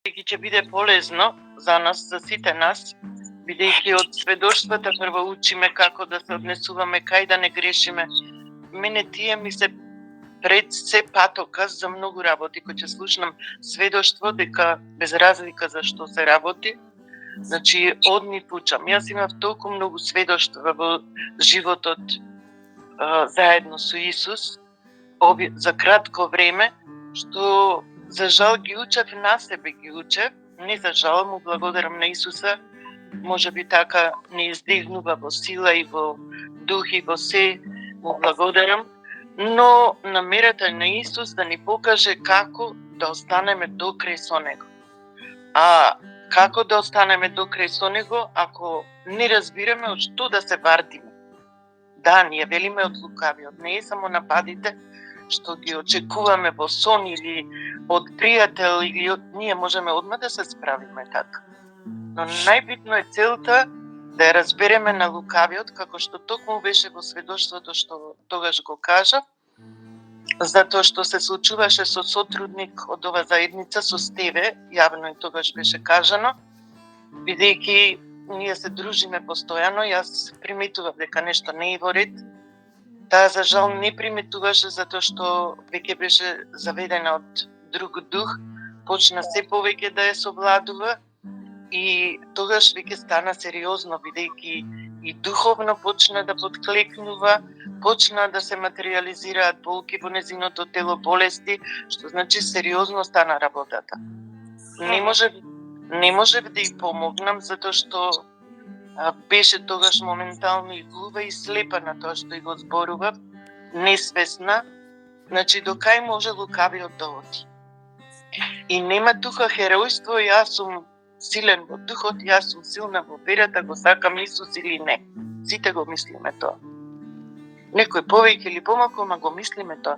Бидејќи ќе биде полезно за нас, за сите нас, бидејќи од сведоштвата прво учиме како да се однесуваме, кај да не грешиме. Мене тие ми се пред се патоказ за многу работи, кој ќе слушнам сведоштво дека без разлика за што се работи, значи од нив учам. Јас имав толку многу сведоштва во животот заедно со Исус за кратко време, што за жал ги учев на себе, ги учев, не за жал, му благодарам на Исуса, може би така не издигнува во сила и во дух и во се, му благодарам, но намерата на Исус да ни покаже како да останеме докрај со Него. А како да останеме докрај со Него, ако не разбираме од што да се вардиме? Да, ние велиме од лукавиот, не е само нападите, што ги очекуваме во сон или од пријател или од ние можеме одма да се справиме така. Но најбитно е целта да ја разбереме на лукавиот, како што токму беше во сведоштвото што тогаш го кажа, затоа што се случуваше со сотрудник од ова заедница, со Стеве, јавно и тогаш беше кажано, бидејќи ние се дружиме постојано, јас приметував дека нешто не е во ред. Таа за жал не приметуваше затоа што веќе беше заведена од друг дух, почна се повеќе да ја совладува и тогаш веќе стана сериозно, бидејќи и духовно почна да подклекнува, почна да се материализираат болки во незиното тело, болести, што значи сериозно стана работата. Не можев да ја помогнам затоа што беше тогаш моментално и глува и слепа на тоа што и го зборував, несвесна, значи до кај може лукавиот да оди. И нема тука херојство, јас сум силен во духот, јас сум силна во верата, го сакам Исус или не. Сите го мислиме тоа. Некој повеќе или помалку, ма го мислиме тоа.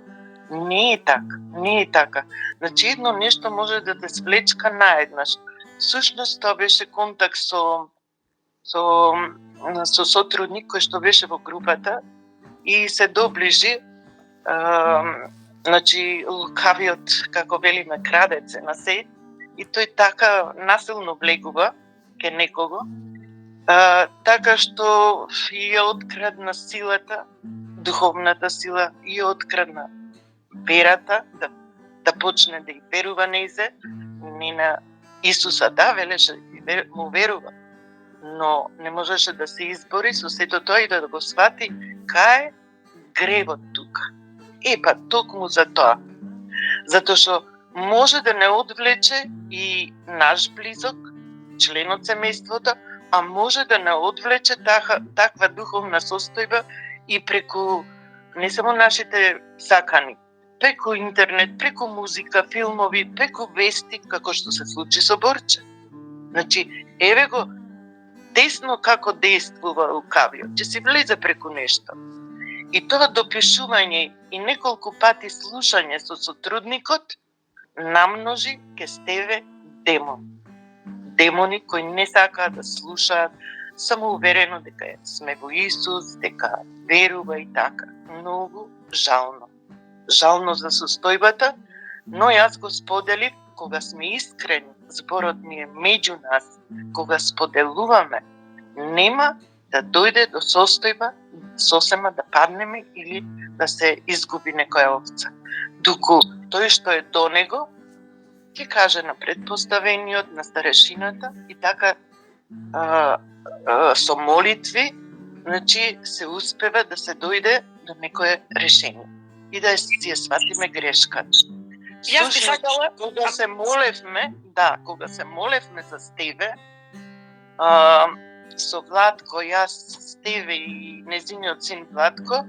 Не е така, не е така. Значи едно нешто може да те свлечка наеднаш. Сушност тоа беше контакт со сотрудник кој што беше во групата и се доближи, значи лукавиот, како велиме, крадец на се, и тој така насилно влегува ке некого, така што и ја открадна силата, духовната сила, и ја открадна верата, да почне да ја верува нејзе, не на Исуса, да, велеше, му верува, но не можеше да се избори со сето тоа и да го свати кај е гревот тука. Па токму за тоа. Затоа што може да не одвлече и наш близок, член од семејството, а може да не одвлече таква духовна состојба и преку не само нашите сакани, преку интернет, преку музика, филмови, преку вести, како што се случи со Борче. Значи, еве го десно како действува лукавиот, ќе си влезе преку нешто. И тоа допишување и неколку пати слушање со сотрудникот намножи ке Стеве демон. Демони кои не сакаат да слушаат, самоуверено дека сме во Исус, дека верува и така. Многу жално. Жално за состојбата, но јас го споделив кога сме искрени, зборот ми е меѓу нас, кога споделуваме, нема да дојде до состојба сосема да паднеме или да се изгуби некоја овца. Дуку тој што е до него, ќе каже на предпоставениот, на старешината и така со молитви, значи се успева да се дојде до некое решение и да си ја сватиме грешката. Јас би сакала кога се молевме за Стеве, со Владко, јас, Стеве и незиниот син Владко,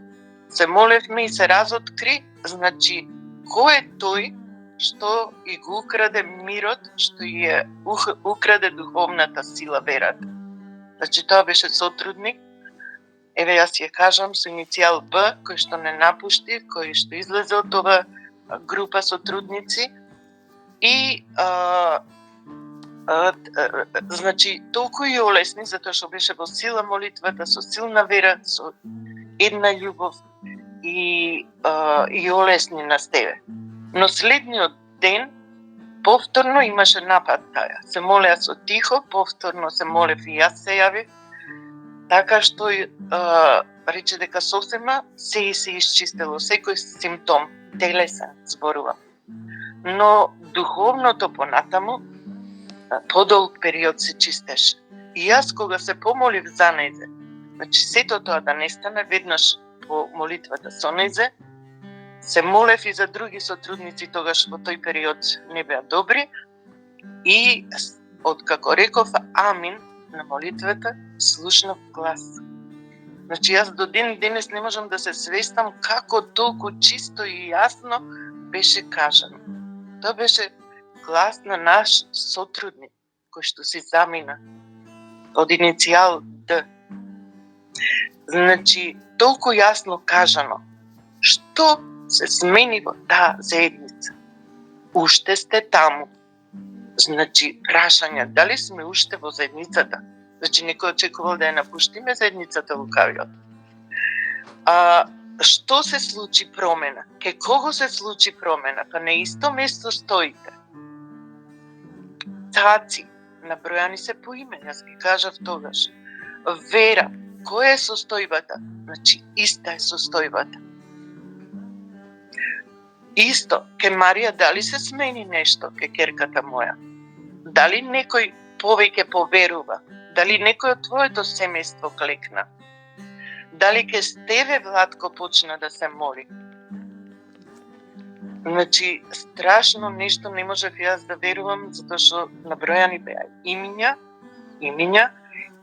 се молевме и се разоткри, значи, кој е тој што и го украде мирот, што ја украде духовната сила, верата. Значи, тоа беше сотрудник, еве јас ја кажам, со иницијал Б, кој што не напушти, кој што излезе од ова група сотрудници и значи толку и олесни, затоа што беше во сила молитвата, со силна вера, со една љубов и олесни на Стеве. Но следниот ден повторно имаше напад таја. Се молеа со тихо, повторно се молев и јас се јавив, така што рече дека сосема се исчистило, секој симптом, телесен зборувам. Но духовното понатаму, подолг период се чистеше. И јас кога се помолив за нејзе, значи сето тоа да не стане веднаш по молитвата со нејзе, се молев и за други сотрудници тогаш во тој период не беа добри и откако реков амин на молитвата, слушнав глас. Значи јас до ден денес не можам да се свестам како толку чисто и јасно беше кажано. Тоа беше глас на наш сотрудник кој што си замина од иницијал Д. Значи толку јасно кажано што се смени во таа заедница. Уште сте таму. Значи, прашање, дали сме уште во заедницата? Значи, некој очекувал да ја напуштиме заедницата лукавиот. Што се случи промена? Ке кого се случи промена? Па на исто место стоите. Цаци, набројани се по име, јас ги кажав тогаш. Вера, која е состојбата? Значи, иста е состојбата. Исто, ке Марија, дали се смени нешто, ке керката моја? Дали некој повеќе поверува? Дали некој од твоето семејство клекна? Дали ке Стеве Владко почна да се моли? Значи, страшно нешто не можев јас да верувам, затоа што набројани беа имиња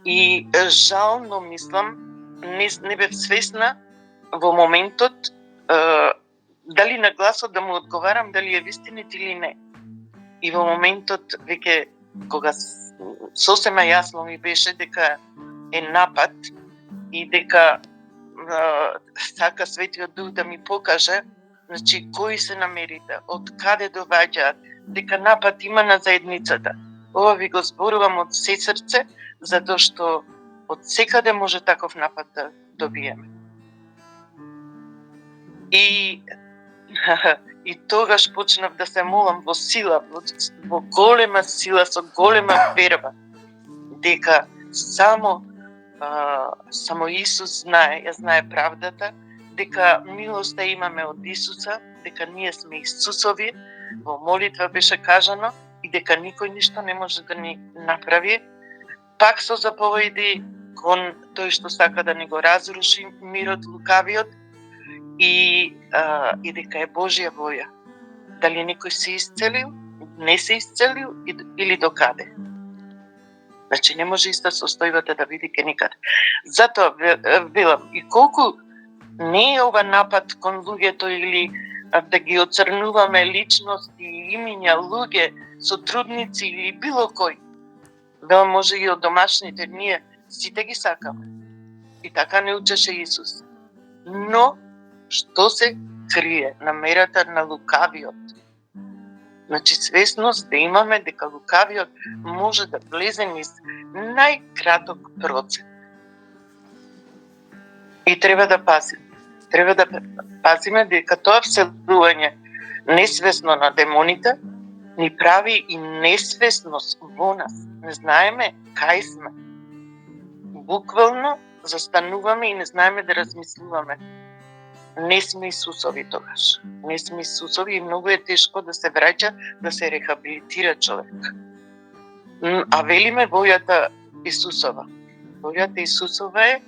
и жално мислам, не бев свесна во моментот дали на гласот да му одговарам дали е вистинит или не. И во моментот веќе кога сосема јасно ми беше дека е напад и дека сака Светиот Дух да ми покаже, значи кои се намерите, од каде доаѓаат, дека напад има на заедницата. Ова ви го зборувам од се срце, затоа што од секаде може таков напад да добиеме. И тогаш почнав да се молам во сила, во голема сила, со голема верба, дека само Исус знае, ја знае правдата, дека милоста имаме од Исуса, дека ние сме Исусови, во молитва беше кажано, и дека никој ништо не може да ни направи, пак со заповеди кон тој што сака да ни го разруши мирот лукавиот, и дека е Божја воја. Дали некој се исцелил, не се исцелил или докаде. Значи не може иста состојбата да биде ке никаде. Затоа велам, и колку не е ова напад кон луѓето или да ги оцрнуваме личности, имиња, луѓе, сотрудници или било кој. Велам, може и од домашните, ние сите ги сакаме. И така не учеше Исус. Но што се крие намерата на лукавиот? Значи свесност да имаме дека лукавиот може да влезе низ најкраток процент. И треба да пазиме. Треба да пазиме дека тоа вселување несвесно на демоните ни прави и несвесност во нас. Не знаеме кај сме. Буквално застануваме и не знаеме да размислуваме. Не сме Исусови тогаш. Не сме Исусови и многу е тешко да се враќа, да се рехабилитира човек. А велиме војата Исусова. Војата Исусова е,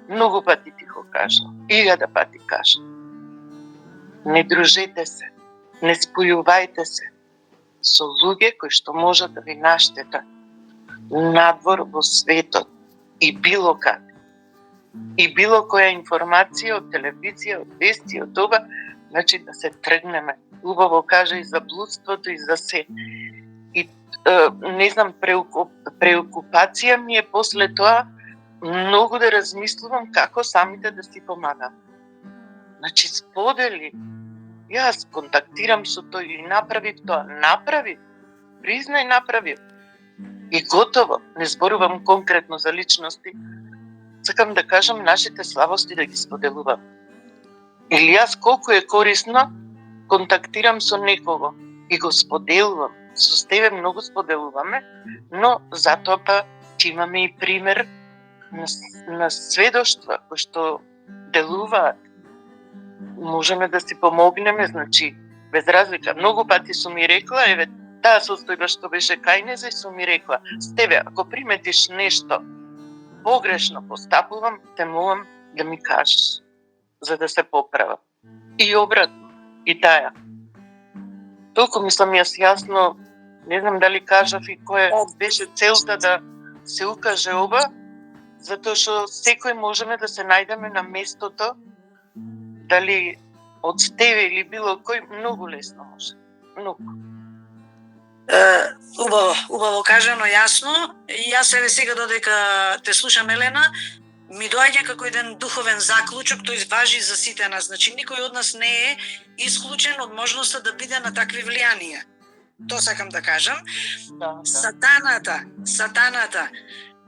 многу пати ти го кажа, 1000 пати кажа. Не дружете се, не спојувајте се со луѓе кои што можат да ви наштетат надвор во светот и било каде. И било која информација од телевизија, од вести, од ова, значи да се тргнеме. Убаво кажа и за блудството и за се. И не знам, преокупација ми е после тоа многу да размислувам како самите да си помагам. Значи сподели, јас контактирам со тој и направив тоа. Направив, признај направив. И готово, не зборувам конкретно за личности, сакам да кажам нашите слабости да ги споделувам. Или јас колку е корисно, контактирам со некого и го споделувам. Со тебе многу споделуваме, но затоа па имаме и пример на сведоштва кои што делуваат. Можеме да си помогнеме, значи, без разлика. Многу пати сум ми рекла, еве, таа состојба што беше кај незе, сум ми рекла, Стеве, ако приметиш нешто погрешно постапувам, те молам да ми кажеш, за да се поправам. И обратно, и таа. Толку мислам јас јасно, не знам дали кажав и која беше целта да се укаже ова, затоа што секој можеме да се најдеме на местото, дали од тебе или било кој, многу лесно може. Многу. Убаво кажано, јасно. Јас еве сега додека те слушам, Елена, ми доаѓа како еден духовен заклучок, тој важи за сите нас. Значи, никој од нас не е исклучен од можноста да биде на такви влијанија. Тоа сакам да кажам. Да. Сатаната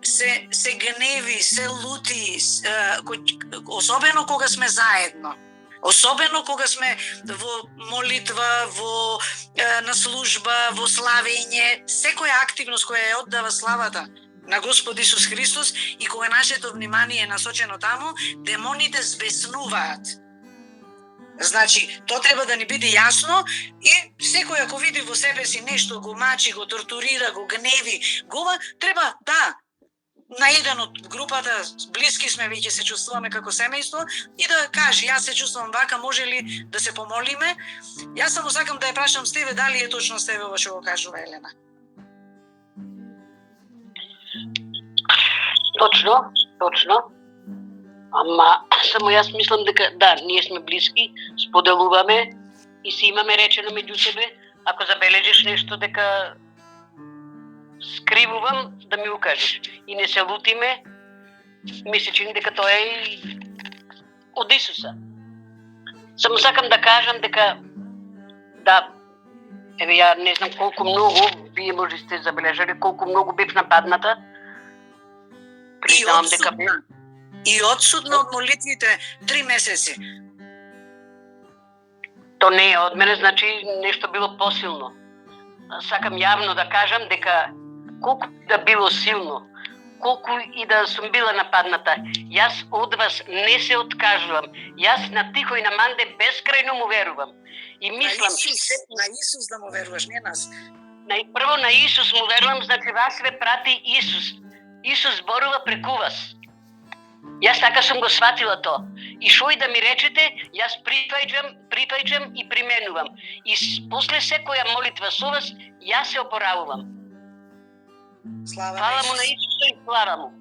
се гневи, се лути, особено кога сме заедно. Особено кога сме во молитва, на служба, во славење, секоја активност која ја оддава славата на Господ Исус Христос и кога нашето внимание е насочено таму, демоните збеснуваат. Значи, тоа треба да ни биде јасно и секој ако види во себе си нешто, го мачи, го тортурира, го гневи, треба, да, на еден од групата, блиски сме, веќе се чувствуваме како семејство и да каже, јас се чувствувам вака, може ли да се помолиме? Јас само сакам да ја прашам Стеве, дали е точно Стеве ова што го кажува Елена? Точно. Ама само јас мислам дека да, ние сме блиски, споделуваме и си имаме речено меѓу себе, ако забележиш нешто дека скривувам, да ми го кажеш. И не се лутиме, ми се чини дека тоа е од Исуса. Само сакам да кажам дека да, еве ја не знам колку многу, вие може сте забележали колку многу бев нападната. Признавам дека бев. И одсудна од молитвите 3 месеци. То не е од мене, значи нешто било посилно. Сакам јавно да кажам дека колку да било силно, колку и да сум била нападната, јас од вас не се откажувам. Јас на Тихо и на Манде бескрајно му верувам. И мислам... На Исус да му веруваш, не нас. Прво на Исус му верувам, значи вас ве прати Исус. Исус зборува преку вас. Јас така сум го сватила тоа. И шо и да ми речете, јас прифаќам и применувам. И после секоја молитва со вас, јас се опоравувам. Слава Фала му на Исус и слава му.